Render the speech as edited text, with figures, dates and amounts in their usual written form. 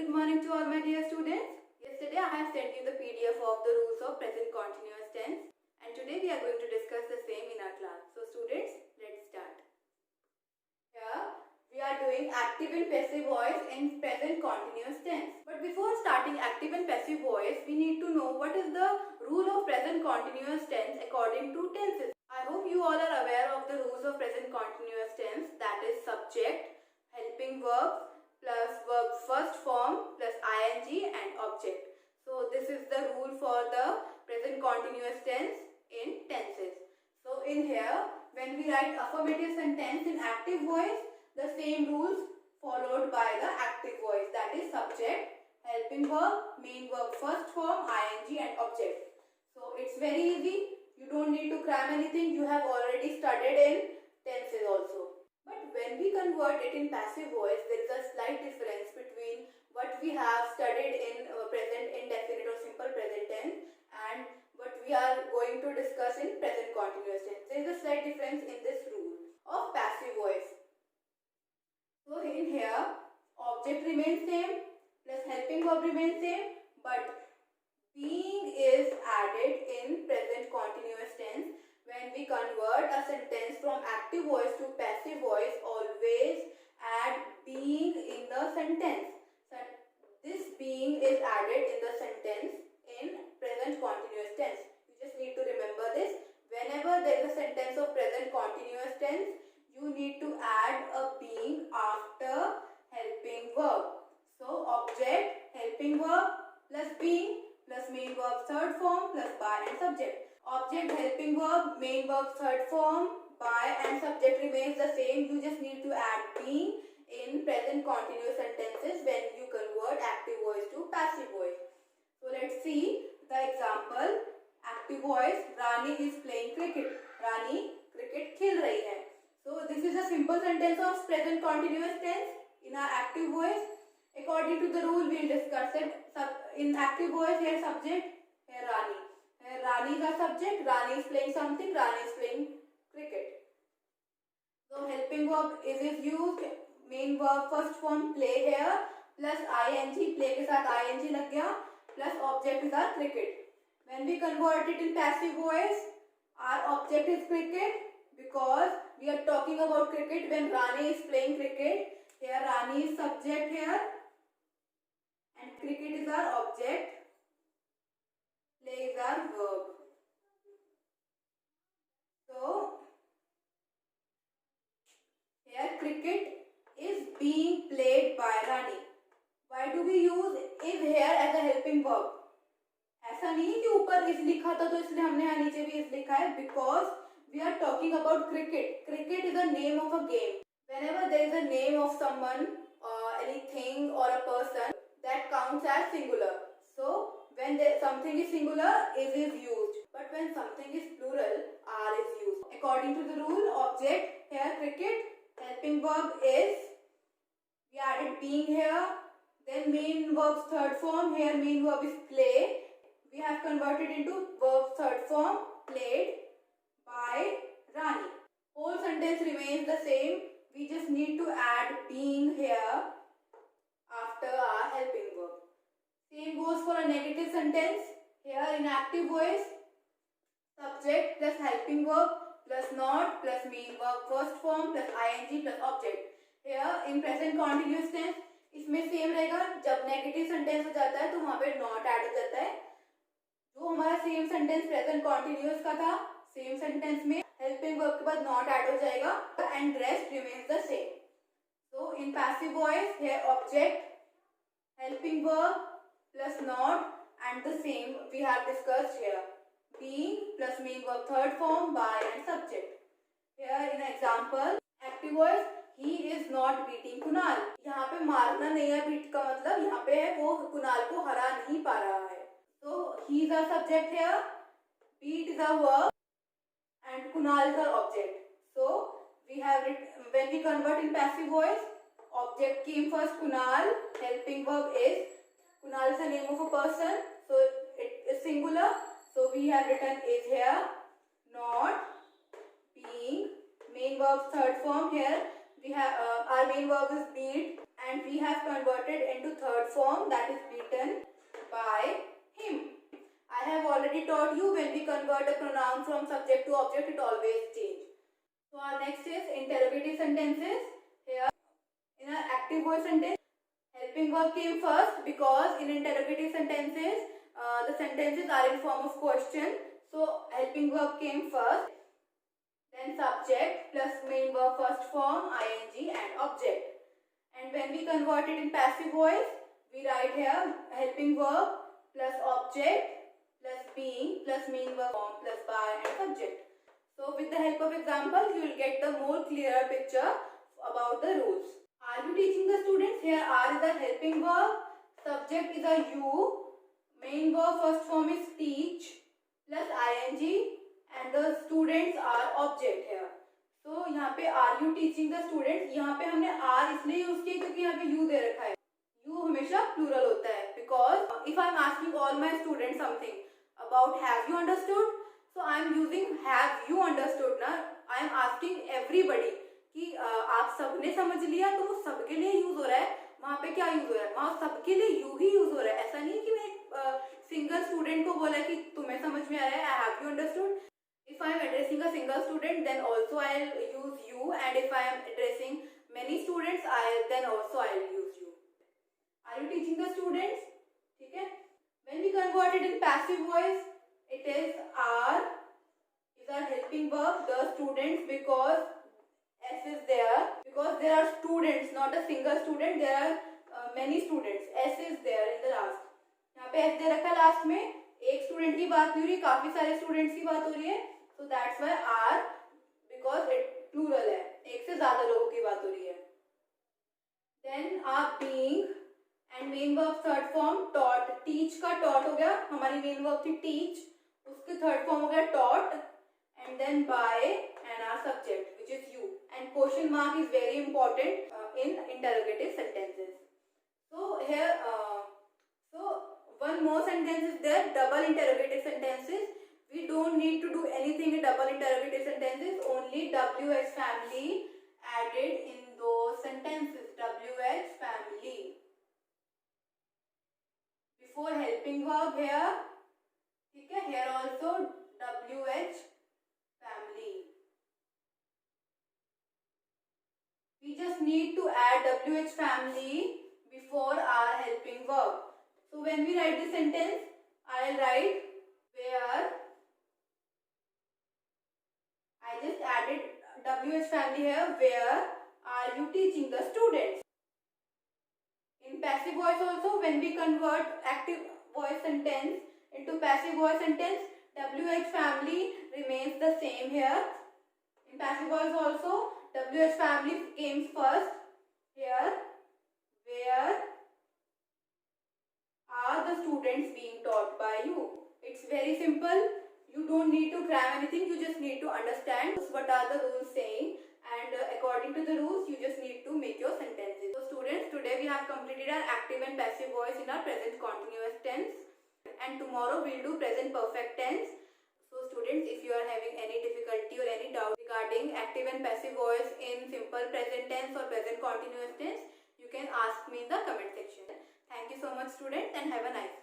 good morning to all my dear students. Yesterday I have sent you the PDF of the rules of present continuous tense, and today we are going to discuss the same in our class. So students, let's start. Here we are doing active and passive voice in present continuous tense. But before starting active and passive voice, we need to know what is the rule of present continuous tense according to tenses. I hope you all are aware of the rules of present continuous tense, that is subject, helping verb plus verb first form plus ing and object. So this is the rule for the present continuous tense in tenses. So in here, when we write affirmative sentence in active voice, the same rules followed by the active voice, that is subject, helping verb, main verb first form, ing and object. So it's very easy. You don't need to cram anything. You have already studied in tenses also. But when we convert it in passive voice, there is a slight difference between what we have studied in present indefinite or simple present tense and what we are going to discuss in present continuous tense. There is a slight difference in this rule of passive voice. So in here, object remains same plus helping verb remains same, but being is added in present continuous tense. When we convert a sentence from active voice to passive voice, always add being in the sentence. So this being is added in the sentence in present continuous tense. You just need to remember this. Whenever there is a sentence of present continuous tense, you need to add a being after helping verb. So object, helping verb plus being plus main verb third form plus by and subject. Object, helping verb, main verb third form, by and subject remains the same. You just need to add being in present continuous sentences when you convert active voice to passive voice. So let's see the example. Active voice, Rani is playing cricket. Rani cricket खेल रही है. So this is a simple sentence of present continuous tense in our active voice. According to the rule, we will discuss it. In active voice, here subject, here Rani. Rani is a subject, Rani is playing something, Rani is playing cricket. So helping verb is used, main verb first form play here plus ing, play के साथ ing लग गया, plus object is our cricket. When we convert it in passive voice, our object is cricket because we are talking about cricket when Rani is playing cricket. Here Rani is subject here and cricket is our object. Play is our verb. So here cricket is being played by Rani. Why do we use is here as a helping verb? ऐसा नहीं है कि ऊपर is लिखा था तो इसलिए हमने यहाँ नीचे भी is लिखा है, because we are talking about cricket. Cricket is the name of a game. Whenever there is a name of someone, anything or a person, that counts as singular. So when something is singular, is used. But when something is plural, are is used. According to the rule, object, here cricket, helping verb is, we added being here, then main verb's third form, here main verb is play. We have converted into verb third form, played by Rani. Whole sentence remains the same. We just need to add being here after our helping verb. Same goes for a negative sentence. Here in active voice, subject plus helping verb plus not plus main verb first form plus ing plus object. Here in present continuous tense, इसमें same रहेगा. जब negative sentence हो जाता है तो वहाँ पे not add हो जाता है. जो हमारा सेम सेंटेंस प्रेजेंट कॉन्टिन्यूअस का था, सेम सेंटेंस में हेल्पिंग वर्ब के बाद नॉट ऐड हो जाएगा and rest remains the same. So in passive voice here object, helping verb plus not and the same we have discussed here, being plus main verb third form, by and subject. Here in example, active voice, he is not beating Kunal. यहाँ पे मारना नहीं है, beat का मतलब यहाँ पे है वो कुणाल को हरा नहीं पा रहा है. So he is a subject here, beat is a verb and Kunal is our object. So we have when we convert in passive voice, object came first, Kunal, helping verb is, Kunal is the name of a person, so it is singular. So we have written is here, not, being, main verb third form here. We have our main verb is beat, and we have converted into third form, that is beaten by him. I have already taught you when we convert a pronoun from subject to object, it always changes. So our next is interrogative sentences. Here in our active voice sentence, helping verb came first because in interrogative sentences the sentences are in form of question. So helping verb came first, then subject plus main verb first form, ing and object. And when we convert it in passive voice, we write here helping verb plus object plus being plus main verb form plus by and subject. So with the help of example, you will get the more clearer picture about the rules. Are you teaching the students? Here are is a helping verb, subject is a you, main verb first form is teach plus ing and the students are object here. So यहाँ पे are you teaching the students, यहाँ पे हमने are इसलिए use किया क्योंकि यहाँ पे you दे रखा है. You हमेशा plural होता है because if I am asking all my students something about have you understood, so I am using have you understood ना. I am asking everybody कि आप सबने समझ लिया, तो वो सबके लिए यूज हो रहा है. वहाँ पे क्या यूज हो रहा है, वहाँ सबके लिए यू ही यूज हो रहा है. ऐसा नहीं है कि मैं सिंगल स्टूडेंट को बोला कि तुम्हें समझ में आ रहा है, I have you understood. If I am addressing a single student, then also I will use you, and if I am addressing many students, then also I will use you. Are you teaching the students? ठीक है. When we convert it in passive voice, it is are is our helping verb, the students, because S is there, because there are students, not a single student, there are many students. S is there in the last. यहाँ पे S दे रखा है last में. एक student की बात नहीं हो रही, काफी सारे स्टूडेंट्स की बात हो रही है. So that's why are, because it plural है, एक से ज्यादा लोगों की बात हो रही है. Then are being and main verb third form taught. Teach का taught हो गया, हमारी main verb थी teach, उसके third form हो गया taught, and then by and our subject which is you. And question mark is very important in interrogative sentences. So here so one more sentence is there, double interrogative sentences. We don't need to do anything in double interrogative sentences, only WH family added in those sentences. WH family before helping verb here, ठीक है. Here also WH family. We just need to add WH family before our helping verb. So when we write this sentence, I will write where I just added WH family here. Where are you teaching the students? In passive voice also, when we convert active voice sentence into passive voice sentence, WH family remains the same here. In passive voice also, WH family came first here. Where are the students being taught by you? It's very simple. You don't need to cram anything. You just need to understand what are the rules saying, and according to the rules, you just need to make your sentences. So students, today we have completed our active and passive voice in our present continuous tense, and tomorrow we'll do present perfect tense. So students, if you are having any difficulty or any doubt regarding active and passive voice in simple present tense or present continuous tense, you can ask me in the comment section. Thank you so much students, and have a nice day.